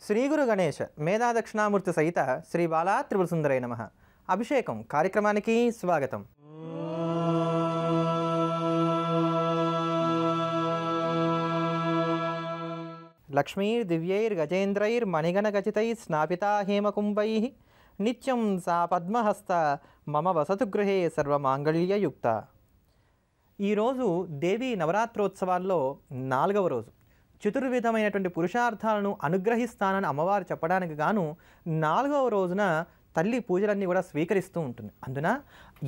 శ్రీ గురు గణేష్ మేధా దక్షిణామూర్తి సహిత శ్రీ బాలా త్రిపుర సుందరై నమః. అభిషేకం కార్యక్రమానికి స్వాగతం. లక్ష్మీర్ దివ్యైర్ గజేంద్రైర్ మణిగణ గచితై స్నాపితా హేమకుంభైః నిత్యం సా పద్మహస్త మమ వసతు గృహే సర్వమాంగళ్యయుక్త. ఈరోజు దేవీ నవరాత్రోత్సవాల్లో 4వ రోజు. చతుర్విధమైనటువంటి పురుషార్థాలను అనుగ్రహిస్తానని అమ్మవారు చెప్పడానికి గాను 4వ రోజున తల్లి పూజలన్నీ కూడా స్వీకరిస్తూ ఉంటుంది. అందున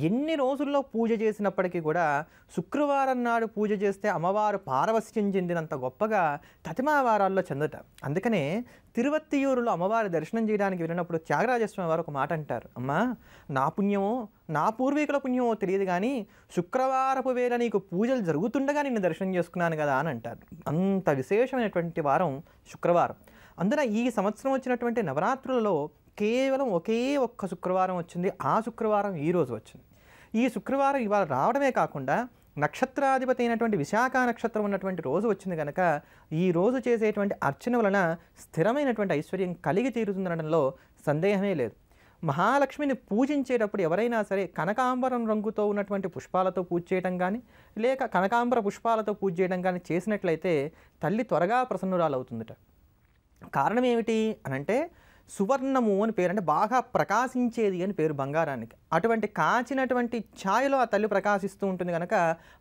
ఎన్ని రోజుల్లో పూజ చేసినప్పటికీ కూడా శుక్రవారం నాడు పూజ చేస్తే అమ్మవారు పారవస్యం చెందినంత గొప్పగా తతిమా వారాల్లో చెందట. అందుకనే తిరువత్తియూరులో అమ్మవారి దర్శనం చేయడానికి వెళ్ళినప్పుడు త్యాగరాజస్వామి వారు ఒక మాట అంటారు, అమ్మా నా పుణ్యమో నా పూర్వీకుల పుణ్యమో తెలియదు కానీ శుక్రవారపు వేళ నీకు పూజలు జరుగుతుండగా నిన్ను దర్శనం చేసుకున్నాను కదా అని అంటారు. అంత విశేషమైనటువంటి వారం శుక్రవారం. అందున ఈ సంవత్సరం వచ్చినటువంటి నవరాత్రులలో కేవలం ఒకే ఒక్క శుక్రవారం వచ్చింది. ఆ శుక్రవారం ఈరోజు వచ్చింది. ఈ శుక్రవారం ఇవాళ రావడమే కాకుండా నక్షత్రాధిపతి అయినటువంటి విశాఖ నక్షత్రం ఉన్నటువంటి రోజు వచ్చింది కనుక ఈ రోజు చేసేటువంటి అర్చన వలన స్థిరమైనటువంటి ఐశ్వర్యం కలిగి తీరుతుందనడంలో సందేహమే లేదు. మహాలక్ష్మిని పూజించేటప్పుడు ఎవరైనా సరే కనకాంబరం రంగుతో ఉన్నటువంటి పుష్పాలతో పూజ చేయడం కానీ లేక కనకాంబర పుష్పాలతో పూజ చేయడం కానీ చేసినట్లయితే తల్లి త్వరగా ప్రసన్నురాలవుతుందట. కారణం ఏమిటి అనంటే సువర్ణము అని పేరు, అంటే బాగా ప్రకాశించేది అని పేరు బంగారానికి. అటువంటి కాచినటువంటి ఛాయలో ఆ తల్లి ప్రకాశిస్తూ ఉంటుంది కనుక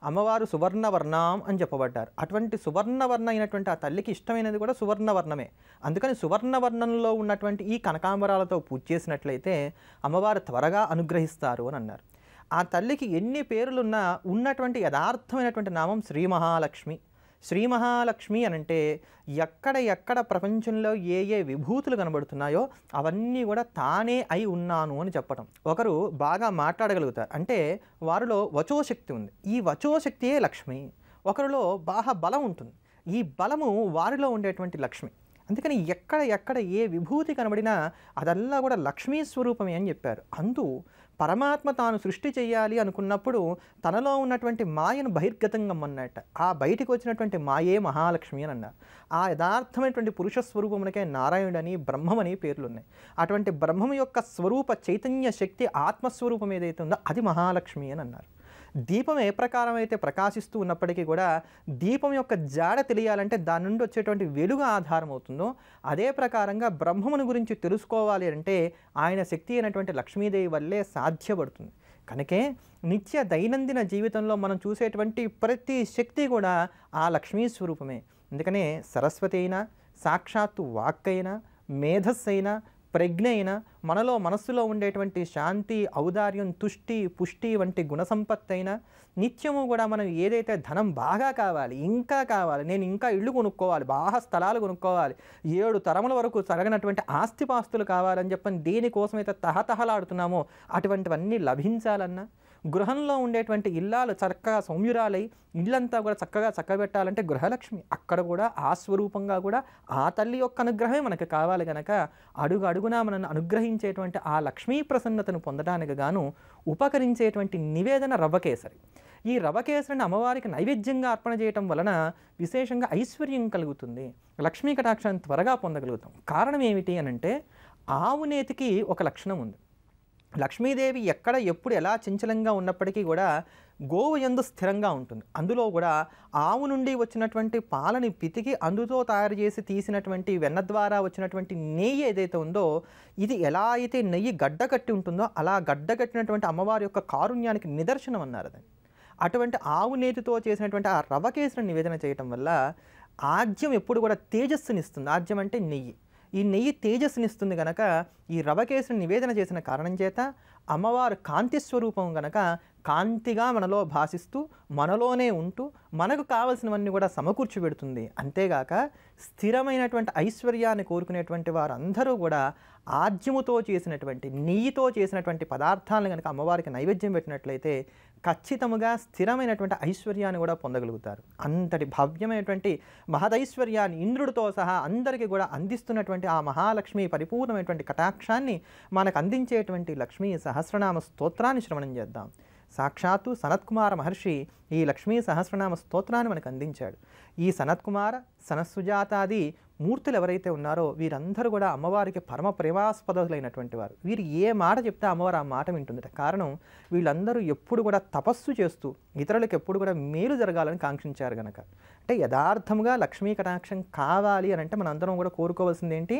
అమ్మవారు సువర్ణవర్ణం అని చెప్పబడ్డారు. అటువంటి సువర్ణవర్ణ అయినటువంటి ఆ తల్లికి ఇష్టమైనది కూడా సువర్ణవర్ణమే. అందుకని సువర్ణవర్ణంలో ఉన్నటువంటి ఈ కనకాంబరాలతో పూజ చేసినట్లయితే అమ్మవారు త్వరగా అనుగ్రహిస్తారు అని అన్నారు. ఆ తల్లికి ఎన్ని పేర్లున్నా ఉన్నటువంటి యథార్థమైనటువంటి నామం శ్రీ మహాలక్ష్మి. శ్రీ మహాలక్ష్మి అనంటే ఎక్కడ ప్రపంచంలో ఏ ఏ విభూతులు కనబడుతున్నాయో అవన్నీ కూడా తానే అయి ఉన్నాను అని చెప్పటం. ఒకరు బాగా మాట్లాడగలుగుతారు అంటే వారిలో వచోశక్తి ఉంది. ఈ వచోశక్తియే లక్ష్మి. ఒకరిలో బాగా బలం ఉంటుంది. ఈ బలము వారిలో ఉండేటువంటి లక్ష్మి. అందుకని ఎక్కడ ఏ విభూతి కనబడినా అదల్లా కూడా లక్ష్మీ స్వరూపమే అని చెప్పారు. అందు పరమాత్మ తాను సృష్టి చేయాలి అనుకున్నప్పుడు తనలో ఉన్నటువంటి మాయను బహిర్గతంగా అన్నట్ట. ఆ బయటికి వచ్చినటువంటి మాయే మహాలక్ష్మి అని అన్నారు. ఆ యథార్థమైనటువంటి పురుష స్వరూపమునకే నారాయణుడని బ్రహ్మమని పేర్లున్నాయి. అటువంటి బ్రహ్మము యొక్క స్వరూప చైతన్య శక్తి ఆత్మస్వరూపం ఏదైతే ఉందో అది మహాలక్ష్మి అని అన్నారు. దీపం ఏ ప్రకారం అయితే ప్రకాశిస్తూ ఉన్నప్పటికీ కూడా దీపం యొక్క జాడ తెలియాలంటే దాని నుండి వచ్చేటువంటి వెలుగు ఆధారం అవుతుందో అదే ప్రకారంగా బ్రహ్మముని గురించి తెలుసుకోవాలి అంటే ఆయన శక్తి అయినటువంటి లక్ష్మీదేవి వల్లే సాధ్యపడుతుంది. కనుకే నిత్య దైనందిన జీవితంలో మనం చూసేటువంటి ప్రతి శక్తి కూడా ఆ లక్ష్మీ స్వరూపమే. అందుకనే సరస్వతి అయినా సాక్షాత్తు వాక్కైనా మేధస్సు అయినా ప్రజ్ఞ అయినా మనలో మనస్సులో ఉండేటువంటి శాంతి ఔదార్యం తుష్టి పుష్టి వంటి గుణసంపత్తి అయినా నిత్యము కూడా మనం ఏదైతే ధనం బాగా కావాలి ఇంకా కావాలి, నేను ఇంకా ఇళ్ళు కొనుక్కోవాలి, బాగా స్థలాలు కొనుక్కోవాలి, 7 తరముల వరకు జరగనటువంటి ఆస్తిపాస్తులు కావాలని చెప్పని దేనికోసమైతే తహతహలాడుతున్నామో అటువంటివన్నీ లభించాలన్నా గృహంలో ఉండేటువంటి ఇల్లాలు చక్కగా సౌమ్యురాలై ఇల్లంతా కూడా చక్కగా చక్కబెట్టాలంటే గృహలక్ష్మి. అక్కడ కూడా ఆ స్వరూపంగా కూడా ఆ తల్లి యొక్క అనుగ్రహమే మనకు కావాలి కనుక అడుగు అడుగునా మనల్ని అనుగ్రహించేటువంటి ఆ లక్ష్మీ ప్రసన్నతను పొందడానికి గాను ఉపకరించేటువంటి నివేదన రవ్వకేసరి. ఈ రవ్వకేసరిని అమ్మవారికి నైవేద్యంగా అర్పణ చేయటం వలన విశేషంగా ఐశ్వర్యం కలుగుతుంది, లక్ష్మీ కటాక్షాన్ని త్వరగా పొందగలుగుతాం. కారణం ఏమిటి అనంటే ఆవు నేతికి ఒక లక్షణం ఉంది. లక్ష్మీదేవి ఎక్కడ ఎప్పుడు ఎలా చంచలంగా ఉన్నప్పటికీ కూడా గోవు యందు స్థిరంగా ఉంటుంది. అందులో కూడా ఆవు నుండి వచ్చినటువంటి పాలని పితికి అందుతో తయారు చేసి తీసినటువంటి వెన్న ద్వారా వచ్చినటువంటి నెయ్యి ఏదైతే ఉందో ఇది ఎలా అయితే నెయ్యి గడ్డకట్టి ఉంటుందో అలా గడ్డకట్టినటువంటి అమ్మవారి యొక్క కారుణ్యానికి నిదర్శనం అన్నారు అది. అటువంటి ఆవు నేతితో చేసినటువంటి ఆ రవ్వకేసరిని నివేదన చేయటం వల్ల ఆజ్యం ఎప్పుడు కూడా తేజస్సునిస్తుంది. ఆజ్యం అంటే నెయ్యి. ఈ నెయ్యి తేజస్సునిస్తుంది కనుక ఈ రవ్వకేసరిని నివేదన చేసిన కారణం చేత అమ్మవారు కాంతి స్వరూపం కనుక కాంతిగా మనలో భాసిస్తూ మనలోనే ఉంటూ మనకు కావలసినవన్నీ కూడా సమకూర్చి పెడుతుంది. అంతేగాక స్థిరమైనటువంటి ఐశ్వర్యాన్ని కోరుకునేటువంటి వారందరూ కూడా ఆజ్యముతో చేసినటువంటి నెయ్యితో చేసినటువంటి పదార్థాలను కనుక అమ్మవారికి నైవేద్యం పెట్టినట్లయితే ఖచ్చితంగా స్థిరమైనటువంటి ఐశ్వర్యాన్ని కూడా పొందగలుగుతారు. అంతటి భవ్యమైనటువంటి మహదైశ్వర్యాన్ని ఇంద్రుడితో సహా అందరికీ కూడా అందిస్తున్నటువంటి ఆ మహాలక్ష్మి పరిపూర్ణమైనటువంటి కటాక్షాన్ని మనకు అందించేటువంటి లక్ష్మీ సహస్రనామ స్తోత్రాన్ని శ్రవణం చేద్దాం. సాక్షాత్తు సనత్కుమార మహర్షి ఈ లక్ష్మీ సహస్రనామ స్తోత్రాన్ని మనకు అందించాడు. ఈ సనత్కుమార సనత్సుజాతాది మూర్తులు ఎవరైతే ఉన్నారో వీరందరూ కూడా అమ్మవారికి పరమ ప్రేమాస్పదులైనటువంటి వారు. వీరు ఏ మాట చెప్తే అమ్మవారు ఆ మాట వింటుందట. కారణం వీళ్ళందరూ ఎప్పుడు కూడా తపస్సు చేస్తూ ఇతరులకు ఎప్పుడు కూడా మేలు జరగాలని కాంక్షించారు గనక. అంటే యథార్థంగా లక్ష్మీ కటాక్షం కావాలి అని అంటే మన అందరం కూడా కోరుకోవాల్సింది ఏంటి?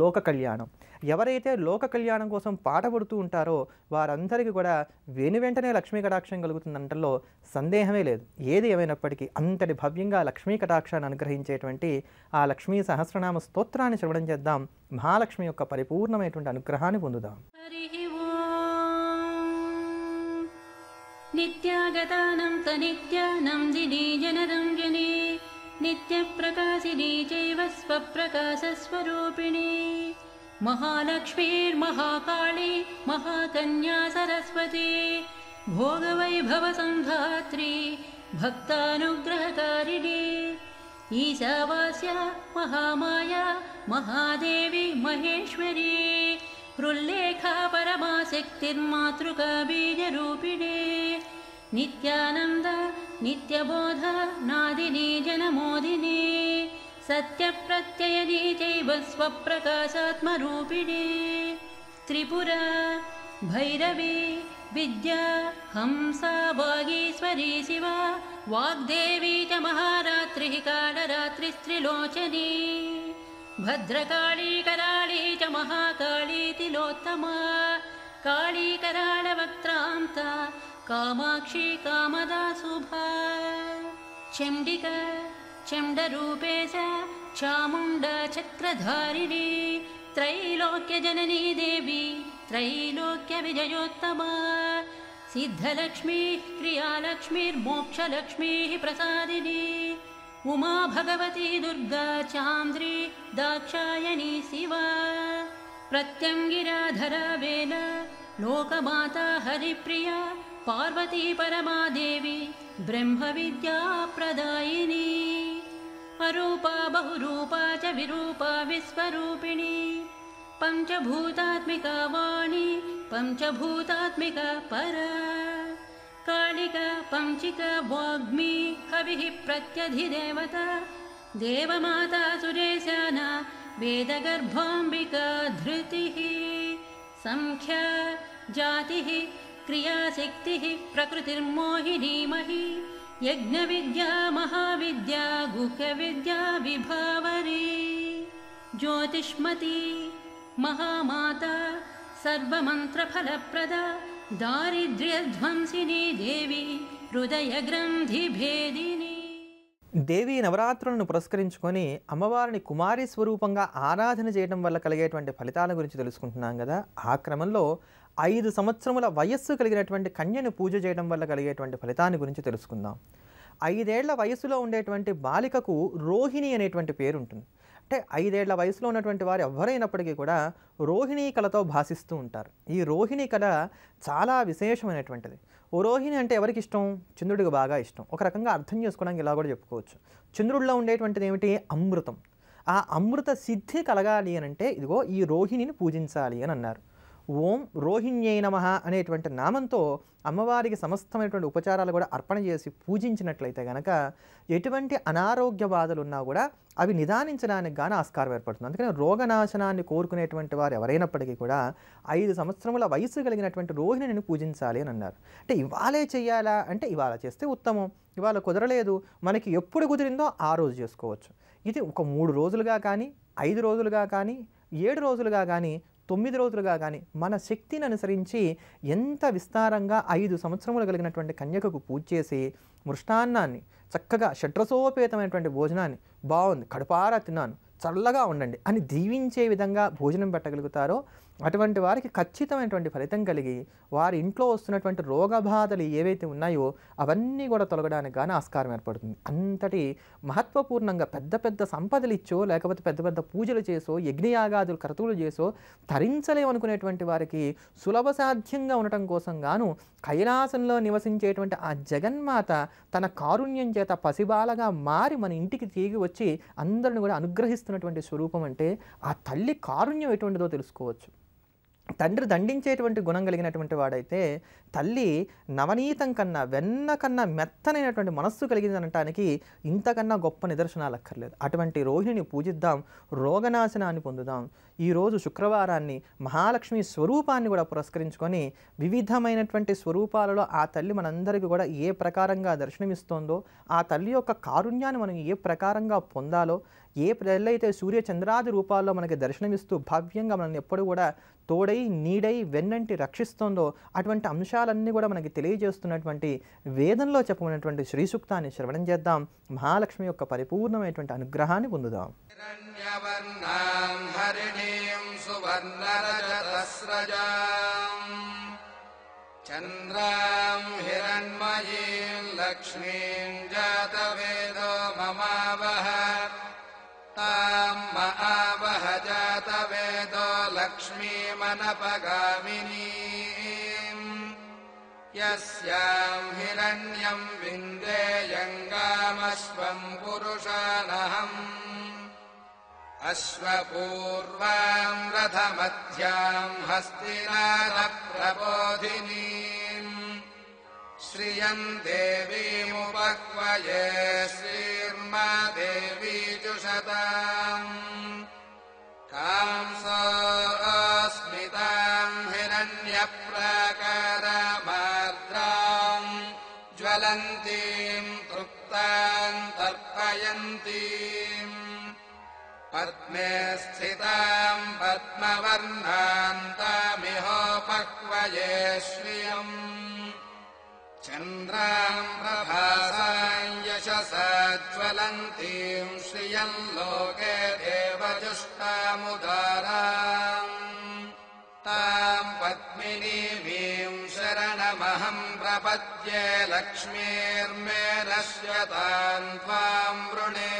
లోక కళ్యాణం. ఎవరైతే లోక కళ్యాణం కోసం పాటుపడుతూ ఉంటారో వారందరికీ కూడా వెంటనే లక్ష్మీ కటాక్షం కలుగుతుందంటలో సందేహమే లేదు. ఏది ఏమైనప్పటికీ అంతటి భవ్యంగా లక్ష్మీ కటాక్షాన్ని అనుగ్రహించేటువంటి ఆ లక్ష్మీ సహస్రనామ స్తోత్రాన్ని చదవడం చేద్దాం. మహాలక్ష్మి యొక్క పరిపూర్ణమైనటువంటి అనుగ్రహాన్ని పొందుదాం. నిత్యాగతానం తనిత్యానం దినే జనరంజనే నిత్యప్రకాశినీ చైవ స్వప్రకాశస్వరూపిణీ మహాలక్ష్మీర్మహాకాళీ మహాకన్యా సరస్వతి భోగవైభవసంధాత్రీ భక్తానుగ్రహకారిణీ ఈశావాస్య మహామాయా మహాదేవి మహేశ్వరీ హృల్లేఖా పరమాశక్తిర్మాతృకా బీజరూపిణే నిత్యానంద నిత్యబోధ నాదినీ జనమోదినీ సత్యప్రత్యయనీ చైవ స్వప్రకాశాత్మరూపిణే త్రిపురా భైరవీ విద్యా హంసా వాగీశ్వరీ శివ వాగ్దేవీ చ మహారాత్రి కాళరాత్రిస్త్రిలోచనీ భద్రకాళీ कराळी च महाकाళీ తిలోత్తమా కాళీ कराळवक्त्रान्ता कामाक्षी कामदा शुभा चण्डिका चण्डरूपेश चामुण्डा चक्रधारिणी त्रैलोक्यजननी देवी त्रैलोक्यविजयोत्तमा सिद्धलक्ष्मीः क्रियालक्ष्मीर्मोक्षलक्ष्मीः प्रसादिनी उमा भगवती दुर्गा चान्द्री दाक्षायणी शिवा प्रत्यङ्गिराधरा वेला लोकमाता हरिप्रिया पार्वती परमादेवी ब्रह्मविद्या प्रदायिनी अरूपा बहुरूपा च विरूपा विश्वरूपिणी पंचभूतात्मिका वाणी पंचभूतात्मिका परा कालिका पंचिका वाग्मी हविः प्रत्यधिदेवता देवमाता सुरेशाना वेदगर्भाम्बिका धृतिः संख्या जातिः क्रियाशक्तिः प्रकृतिर्मोहिनी मही यज्ञविद्या महाविद्या गुह्यविद्या विभावरी ज्योतिष्मती महामाता सर्वमन्त्रफलप्रदा दारिद्र्यध्वंसिनी देवी हृदयग्रन्थिभेदिनी. దేవి నవరాత్రులను పురస్కరించుకొని అమ్మవారిని కుమారి స్వరూపంగా ఆరాధన చేయడం వల్ల కలిగేటువంటి ఫలితాల గురించి తెలుసుకుంటున్నాం కదా. ఆ క్రమంలో 5 సంవత్సరముల వయస్సు కలిగినటువంటి కన్యను పూజ చేయడం వల్ల కలిగేటువంటి ఫలితాన్ని గురించి తెలుసుకుందాం. 5 ఏళ్ల వయసులో ఉండేటువంటి బాలికకు రోహిణి అనేటువంటి పేరు ఉంటుంది. అంటే 5 ఏళ్ల వయసులో ఉన్నటువంటి వారు ఎవరైనప్పటికీ కూడా రోహిణీ కళతో భాసిస్తూ ఉంటారు. ఈ రోహిణీ కళ చాలా విశేషమైనటువంటిది. ఓ రోహిణి అంటే ఎవరికి ఇష్టం? చంద్రుడికి బాగా ఇష్టం. ఒక రకంగా అర్థం చేసుకోవడానికి ఇలా కూడా చెప్పుకోవచ్చు. చంద్రుడిలో ఉండేటువంటిది ఏమిటి? అమృతం. ఆ అమృత సిద్ధి కలగాలి అని అంటే ఇదిగో ఈ రోహిణిని పూజించాలి అని అన్నారు. ఓం రోహిణ్యై నమః అనేటువంటి నామంతో అమ్మవారికి సమస్తమైనటువంటి ఉపచారాలు కూడా అర్పణ చేసి పూజించినట్లయితే కనుక ఎటువంటి అనారోగ్య బాధలు ఉన్నా కూడా అవి నిదానించడానికి గాను ఆస్కారం ఏర్పడుతుంది. అందుకని రోగనాశనాన్ని కోరుకునేటువంటి వారు ఎవరైనప్పటికీ కూడా 5 సంవత్సరముల వయసు కలిగినటువంటి రోహిణిని పూజించాలి అని అన్నారు. అంటే ఇవాళే చెయ్యాలా అంటే ఇవాళ చేస్తే ఉత్తమం. ఇవాళ కుదరలేదు, మనకి ఎప్పుడు కుదిరిందో ఆ రోజు చేసుకోవచ్చు. ఇది ఒక 3 రోజులుగా కానీ 5 రోజులుగా కానీ 7 రోజులుగా కానీ 9 రోజులుగా కానీ మన శక్తిని అనుసరించి ఎంత విస్తారంగా 5 సంవత్సరములు కలిగినటువంటి కన్యకకు పూజ చేసి మృష్టాన్నాన్ని చక్కగా షడ్రసోపేతమైనటువంటి భోజనాన్ని బాగుంది కడుపారా తిన్నాను చల్లగా ఉండండి అని దీవించే విధంగా భోజనం పెట్టగలుగుతారో అటువంటి వారికి ఖచ్చితమైనటువంటి ఫలితం కలిగి వారి ఇంట్లో వస్తున్నటువంటి రోగబాధలు ఏవైతే ఉన్నాయో అవన్నీ కూడా తొలగడానికి గాను ఆస్కారం ఏర్పడుతుంది. అంతటి మహత్వపూర్ణంగా పెద్ద పెద్ద సంపదలు ఇచ్చో లేకపోతే పెద్ద పెద్ద పూజలు చేసో యజ్ఞయాగాదులు కర్తువులు చేసో తరించలేమనుకునేటువంటి వారికి సులభ సాధ్యంగా ఉండటం కోసం గాను కైలాసంలో నివసించేటువంటి ఆ జగన్మాత తన కారుణ్యం చేత పసిబాలగా మారి మన ఇంటికి తిరిగి వచ్చి అందరిని కూడా అనుగ్రహిస్తున్నటువంటి స్వరూపం అంటే ఆ తల్లి కారుణ్యం ఎటువంటిదో తెలుసుకోవచ్చు. తండ్రి దండించేటువంటి గుణం కలిగినటువంటి వాడైతే తల్లి నవనీతం కన్నా వెన్న కన్నా మెత్తనైనటువంటి మనస్సు కలిగింది అనటానికి ఇంతకన్నా గొప్ప నిదర్శనాలు అక్కర్లేదు. అటువంటి రోహిణిని పూజిద్దాం, రోగనాశనాన్ని పొందుదాం. ఈరోజు శుక్రవారాన్ని మహాలక్ష్మి స్వరూపాన్ని కూడా పురస్కరించుకొని వివిధమైనటువంటి స్వరూపాలలో ఆ తల్లి మనందరికీ కూడా ఏ ప్రకారంగా దర్శనమిస్తోందో, ఆ తల్లి యొక్క కారుణ్యాన్ని మనం ఏ ప్రకారంగా పొందాలో, ఏ తల్లి అయితే సూర్య చంద్రాది రూపాల్లో మనకి దర్శనమిస్తూ భవ్యంగా మనల్ని ఎప్పుడు కూడా తోడై నీడై వెన్నంటి రక్షిస్తోందో అటువంటి అంశాలన్నీ కూడా మనకి తెలియజేస్తున్నటువంటి వేదంలో చెప్పబడినటువంటి శ్రీ సూక్తాన్ని శ్రవణం చేద్దాం. మహాలక్ష్మి యొక్క పరిపూర్ణమైనటువంటి అనుగ్రహాన్ని పొందుదాం. చంద్రాం హిరణ్మయీం లక్ష్మీం జాతవేదో మమావహ తాం మహావహ జాతవేదో లక్ష్మీమనపగామినీం యస్యాం హిరణ్యం విందేయంగామశ్వం పురుషానహం అశ్వపూర్వాం రథమధ్యాం హస్తినాథప్రబోధినీం శ్రియం దేవీముపక్వయే శ్రీర్మా దేవీ జుషతాం కాంసోస్మితాం హిరణ్యప్రాకారమార్ద్రాం జ్వలంతీం తృప్తాం తర్పయంతీం పద్మే స్థితాం పద్మవర్ణాంతామిహోపక్వయే శ్రియం చంద్రాం ప్రభాసాం యశసా జ్వలంతీం శ్రియం లోకే దేవజుష్టాముదారాం తాం పద్మినీమీం శరణమహం ప్రపద్యే లక్ష్మీర్మే నశ్యతాం త్వాం వృణే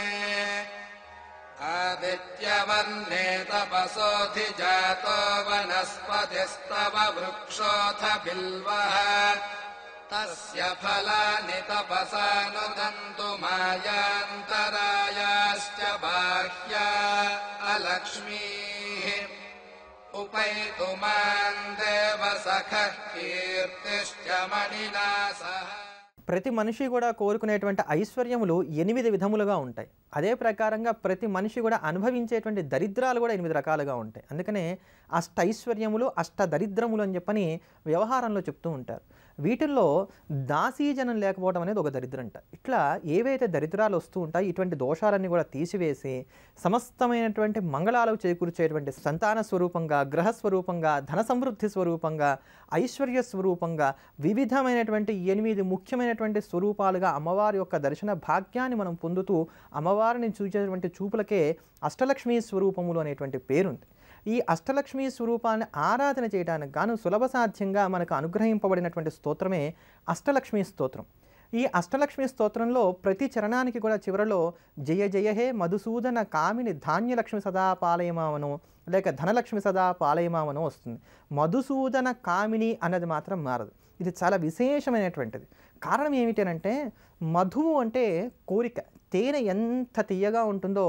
ఆదిత్యవర్ణే తపసోధిజాతో వనస్పతిస్తవ వృక్షోऽथ బిల్వః తస్య ఫలాని తపసానుదంతు మాయాంతరాయాశ్చ బాహ్యా అలక్ష్మీః ఉపైతు మాం దేవసఖః కీర్తిశ్చ మణినా సహ. ప్రతి మనిషి కూడా కోరుకునేటువంటి ఐశ్వర్యములు 8 విధములుగా ఉంటాయి. అదే ప్రకారంగా ప్రతి మనిషి కూడా అనుభవించేటువంటి దరిద్రాలు కూడా 8 రకాలుగా ఉంటాయి. అందుకనే అష్టైశ్వర్యములు అష్టదరిద్రములు అని చెప్పని వ్యవహారంలో చెప్తూ ఉంటారు. వీటిల్లో దాసీజనం లేకపోవడం అనేది ఒక దరిద్రంట. ఇట్లా ఏవైతే దరిద్రాలు వస్తూ ఉంటాయి ఇటువంటి దోషాలన్నీ కూడా తీసివేసి సమస్తమైనటువంటి మంగళాలకు చేకూర్చేటువంటి సంతాన స్వరూపంగా, గ్రహ స్వరూపంగా, ధన సమృద్ధి స్వరూపంగా, ఐశ్వర్య స్వరూపంగా వివిధమైనటువంటి 8 ముఖ్యమైనటువంటి స్వరూపాలుగా అమ్మవారి యొక్క దర్శన భాగ్యాన్ని మనం పొందుతూ అమ్మవారిని చూసేటువంటి చూపులకే అష్టలక్ష్మీ స్వరూపములు అనేటువంటి పేరుంది. ఈ అష్టలక్ష్మీ స్వరూపాన్ని ఆరాధన చేయడానికి గాను సులభ సాధ్యంగా మనకు అనుగ్రహింపబడినటువంటి స్తోత్రమే అష్టలక్ష్మీ స్తోత్రం. ఈ అష్టలక్ష్మీ స్తోత్రంలో ప్రతి చరణానికి కూడా చివరలో జయ జయ హే మధుసూదన కామిని ధాన్యలక్ష్మి సదా పాలయమావను లేక ధనలక్ష్మి సదా పాలయమావను వస్తుంది. మధుసూదన కామిని అన్నది మాత్రం మారదు. ఇది చాలా విశేషమైనటువంటిది. కారణం ఏమిటంటే మధువు అంటే కోరిక. తేనె ఎంత తీయగా ఉంటుందో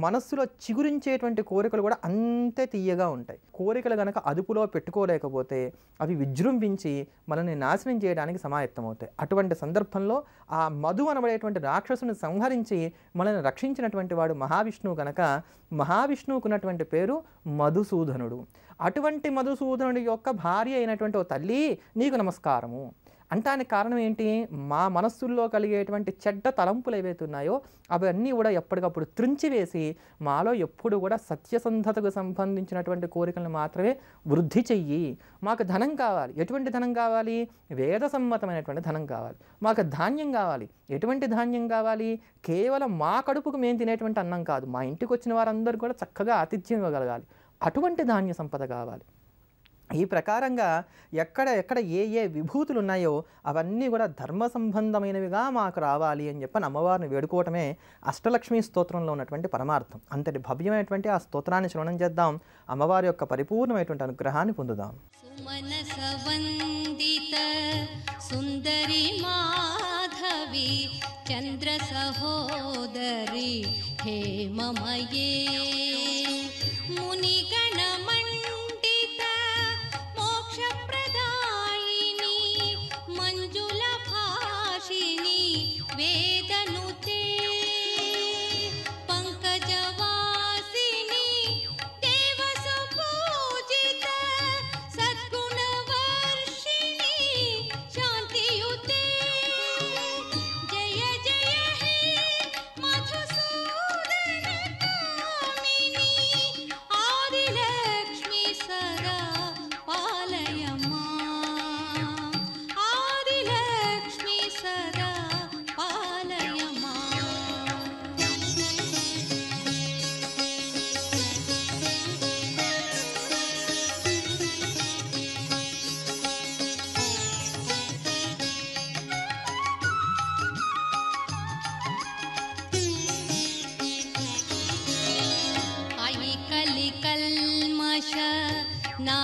మనస్సులో చిగురించేటువంటి కోరికలు కూడా అంతే తీయగా ఉంటాయి. కోరికలు కనుక అదుపులో పెట్టుకోలేకపోతే అవి విజృంభించి మనల్ని నాశనం చేయడానికి సమాయత్తమవుతాయి. అటువంటి సందర్భంలో ఆ మధు అనబడేటువంటి రాక్షసుని సంహరించి మనల్ని రక్షించినటువంటి వాడు మహావిష్ణువు కనుక మహావిష్ణువుకు ఉన్నటువంటి పేరు మధుసూదనుడు. అటువంటి మధుసూదనుడి యొక్క భార్య అయినటువంటి ఓ తల్లి నీకు నమస్కారము అంటానికి కారణం ఏంటి? మా మనస్సుల్లో కలిగేటువంటి చెడ్డ తలంపులు ఏవైతే ఉన్నాయో అవన్నీ కూడా ఎప్పటికప్పుడు త్రుంచివేసి మాలో ఎప్పుడు కూడా సత్యసంధతకు సంబంధించినటువంటి కోరికలను మాత్రమే వృద్ధి చెయ్యి. మాకు ధనం కావాలి. ఎటువంటి ధనం కావాలి? వేద సమ్మతమైనటువంటి ధనం కావాలి. మాకు ధాన్యం కావాలి. ఎటువంటి ధాన్యం కావాలి? కేవలం మా కడుపుకు మేము తినేటువంటి అన్నం కాదు, మా ఇంటికి వచ్చిన వారందరూ కూడా చక్కగా ఆతిథ్యం ఇవ్వగలగాలి. అటువంటి ధాన్య సంపద కావాలి. ఈ ప్రకారంగా ఎక్కడ ఏ ఏ విభూతులు ఉన్నాయో అవన్నీ కూడా ధర్మ సంబంధమైనవిగా మాకు రావాలి అని చెప్పని అమ్మవారిని వేడుకోవటమే అష్టలక్ష్మీ స్తోత్రంలో ఉన్నటువంటి పరమార్థం. అంతటి భవ్యమైనటువంటి ఆ స్తోత్రాన్ని శ్రవణం చేద్దాం. అమ్మవారి యొక్క పరిపూర్ణమైనటువంటి అనుగ్రహాన్ని పొందుదాం. సుందరి మాధవి చంద్ర సహోదరి హేమమయే మునిగణ మండిత మోక్షప్రదాయిని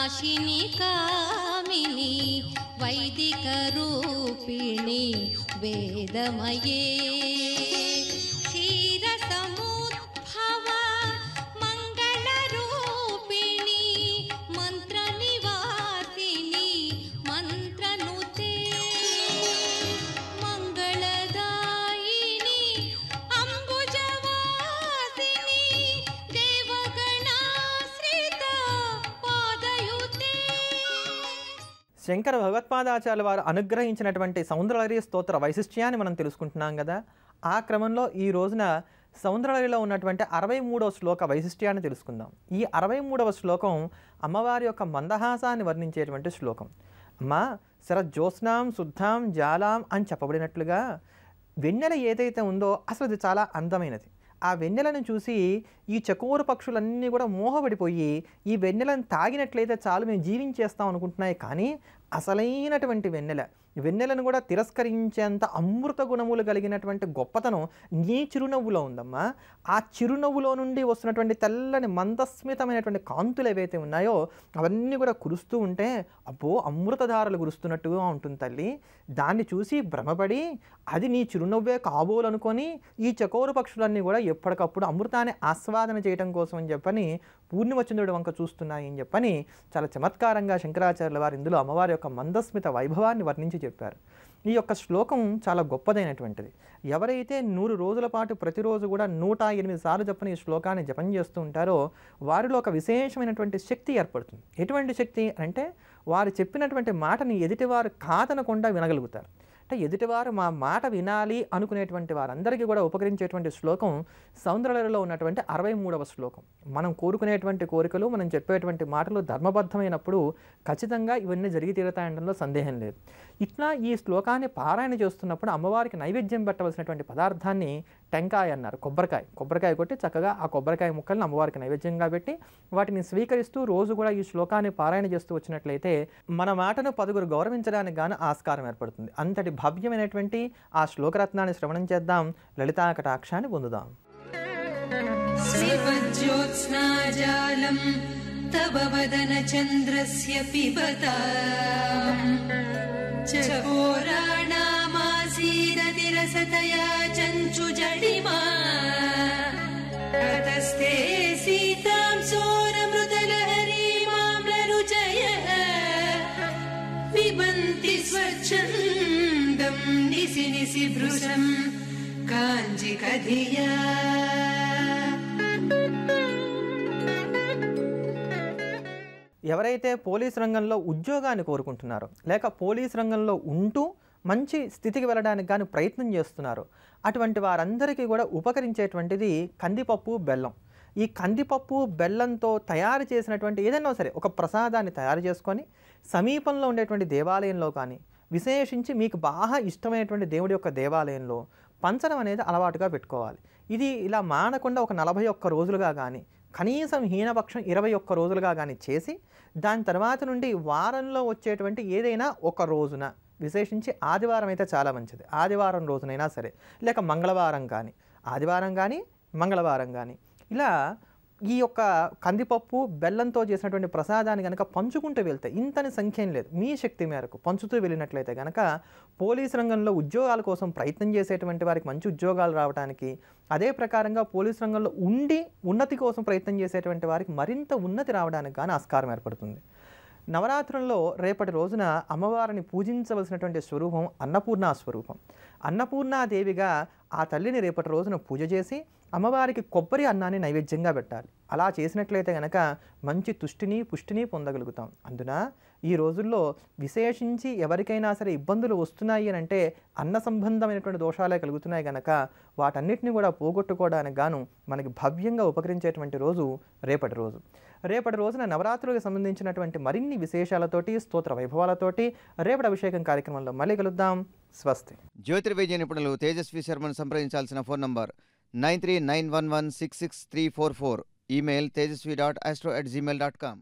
नाशिनी कामिनी वैदिकरूपिणी वेदमये क्षीरसमुद्भव मङ्गलरूपिणी मन्त्रनिवासिनी मन्त्रनुते मङ्गलदायिनी अम्बुजवासिनी देवगणाश्रित पादयुते. శంకర భగవత్పాదాచార్యుల వారు అనుగ్రహించినటువంటి సౌందర్యలహరి స్తోత్ర వైశిష్ట్యాన్ని మనం తెలుసుకుంటున్నాం కదా. ఆ క్రమంలో ఈ రోజున సౌందర్యలహరిలో ఉన్నటువంటి 63వ శ్లోక వైశిష్ట్యాన్ని తెలుసుకుందాం. ఈ 63వ శ్లోకం అమ్మవారి యొక్క మందహాసాన్ని వర్ణించేటువంటి శ్లోకం. అమ్మ శరజ్యోత్స్నాం శుద్ధాం జాలాం అని చెప్పబడినట్లుగా వెన్నెల ఏదైతే ఉందో అసలు అది చాలా అందమైనది. ఆ వెన్నెలను చూసి ఈ చకోర పక్షులన్నీ కూడా మోహపడిపోయి ఈ వెన్నెలను తాగినట్లయితే చాలు మేము జీవించేస్తాం అనుకుంటున్నాయి. కానీ అసలైనటువంటి వెన్నెలను కూడా తిరస్కరించేంత అమృత గుణములు కలిగినటువంటి గొప్పతనం నీ చిరునవ్వులో ఉందమ్మా. ఆ చిరునవ్వులో నుండి వస్తున్నటువంటి తెల్లని మందస్మితమైనటువంటి కాంతులు ఏవైతే ఉన్నాయో అవన్నీ కూడా కురుస్తూ ఉంటే అబ్బో అమృతధారలు కురుస్తున్నట్టుగా ఉంటుంది తల్లి. దాన్ని చూసి భ్రమపడి అది నీ చిరునవ్వే కాబోలనుకొని ఈ చకోర పక్షులన్నీ కూడా ఎప్పటికప్పుడు అమృతాన్ని ఆస్వాదన చేయడం కోసం అని చెప్పని పూర్ణిమచంద్రుడి వంక చూస్తున్నాయి అని చెప్పని చాలా చమత్కారంగా శంకరాచార్యుల వారు ఇందులో అమ్మవారి యొక్క మందస్మిత వైభవాన్ని వర్ణించి చెప్పారు. ఈ యొక్క శ్లోకం చాలా గొప్పదైనటువంటిది. ఎవరైతే 100 రోజుల పాటు ప్రతిరోజు కూడా 108 సార్లు చెప్పని ఈ శ్లోకాన్ని జపం చేస్తూ ఉంటారో వారిలో ఒక విశేషమైనటువంటి శక్తి ఏర్పడుతుంది. ఎటువంటి శక్తి అంటే వారు చెప్పినటువంటి మాటని ఎదుటివారు కాదనకుండా వినగలుగుతారు. అంటే ఎదుటివారు మా మాట వినాలి అనుకునేటువంటి వారందరికీ కూడా ఉపకరించేటువంటి శ్లోకం సౌందర్యలహరిలో ఉన్నటువంటి 63వ శ్లోకం. మనం కోరుకునేటువంటి కోరికలు మనం చెప్పేటువంటి మాటలు ధర్మబద్ధమైనప్పుడు ఖచ్చితంగా ఇవన్నీ జరిగి తీరుతాయనడంలో సందేహం లేదు. ఇట్లా ఈ శ్లోకాన్ని పారాయణ చేస్తున్నప్పుడు అమ్మవారికి నైవేద్యం పెట్టవలసినటువంటి పదార్థాన్ని టెంకాయ అన్నారు. కొబ్బరికాయ కొట్టి చక్కగా ఆ కొబ్బరికాయ ముక్కల్ని అమ్మవారికి నైవేద్యంగా పెట్టి వాటిని స్వీకరిస్తూ రోజు కూడా ఈ శ్లోకాన్ని పారాయణ చేస్తూ వచ్చినట్లయితే మన మాటను 10గురు గౌరవించడానికి గాను ఆస్కారం ఏర్పడుతుంది. అంతటి భవ్యమైనటువంటి ఆ శ్లోకరత్నాన్ని శ్రవణం చేద్దాం, లలితా కటాక్షాన్ని పొందుదాం. శ్రీవజ్యోత్స్నాజాలం తవ వదన చంద్రస్య పిబతా చకోరాణామాసీదతిరసతయా చంచుజడిమా తతస్తే సీతాం సోరమృతలహరీ మామ్లరుచయః పిబంతి స్వచ్ఛందం నిసి నిసి భృశం కాంజికధియా. ఎవరైతే పోలీస్ రంగంలో ఉద్యోగాన్ని కోరుకుంటున్నారో లేక పోలీస్ రంగంలో ఉంటూ మంచి స్థితికి వెళ్ళడానికి కానీ ప్రయత్నం చేస్తున్నారో అటువంటి వారందరికీ కూడా ఉపకరించేటువంటిది కందిపప్పు బెల్లం. ఈ కందిపప్పు బెల్లంతో తయారు చేసినటువంటి ఏదైనా సరే ఒక ప్రసాదాన్ని తయారు చేసుకొని సమీపంలో ఉండేటువంటి దేవాలయంలో కానీ విశేషించి మీకు బాగా ఇష్టమైనటువంటి దేవుడి యొక్క దేవాలయంలో పంచడం అనేది అలవాటుగా పెట్టుకోవాలి. ఇది ఇలా మానకుండా ఒక 41 రోజులుగా కానీ కనీసం హీనపక్షం 21 రోజులుగా కానీ చేసి దాని తర్వాత నుండి వారంలో వచ్చేటువంటి ఏదైనా ఒక రోజున విశేషించి ఆదివారం అయితే చాలా మంచిది. ఆదివారం రోజునైనా సరే లేక మంగళవారం కానీ ఆదివారం కానీ మంగళవారం కానీ ఇలా ఈ యొక్క కందిపప్పు బెల్లంతో చేసినటువంటి ప్రసాదాన్ని కనుక పంచుకుంటూ వెళ్తే ఇంతని సంఖ్య లేదు, మీ శక్తి మేరకు పంచుతూ వెళ్ళినట్లయితే కనుక పోలీస్ రంగంలో ఉద్యోగాల కోసం ప్రయత్నం చేసేటువంటి వారికి మంచి ఉద్యోగాలు రావడానికి, అదే ప్రకారంగా పోలీస్ రంగంలో ఉండి ఉన్నతి కోసం ప్రయత్నం చేసేటువంటి వారికి మరింత ఉన్నతి రావడానికి కానీ ఆస్కారం ఏర్పడుతుంది. నవరాత్రుల్లో రేపటి రోజున అమ్మవారిని పూజించవలసినటువంటి స్వరూపం అన్నపూర్ణ స్వరూపం. అన్నపూర్ణాదేవిగా ఆ తల్లిని రేపటి రోజున పూజ చేసి అమ్మవారికి కొబ్బరి అన్నాన్ని నైవేద్యంగా పెట్టాలి. అలా చేసినట్లయితే కనుక మంచి తుష్టిని పుష్టిని పొందగలుగుతాం. అందున ఈ రోజుల్లో విశేషించి ఎవరికైనా సరే ఇబ్బందులు వస్తున్నాయి అని అంటే అన్న సంబంధమైనటువంటి దోషాలే కలుగుతున్నాయి కనుక వాటన్నిటిని కూడా పోగొట్టుకోవడానికి గాను మనకి భవ్యంగా ఉపకరించేటువంటి రోజు రేపటి రోజు. రేపటి రోజున నవరాత్రులకు సంబంధించినటువంటి మరిన్ని విశేషాలతోటి స్తోత్ర వైభవాలతోటి రేపటి అభిషేకం కార్యక్రమంలో మళ్ళీ కలుద్దాం. స్వస్తి. జ్యోతిర్వైద్య నిపుణులు తేజస్వి శర్మను సంప్రదించాల్సిన ఫోన్ నంబర్ 9391166344. Email tejasvi.astro@gmail.com.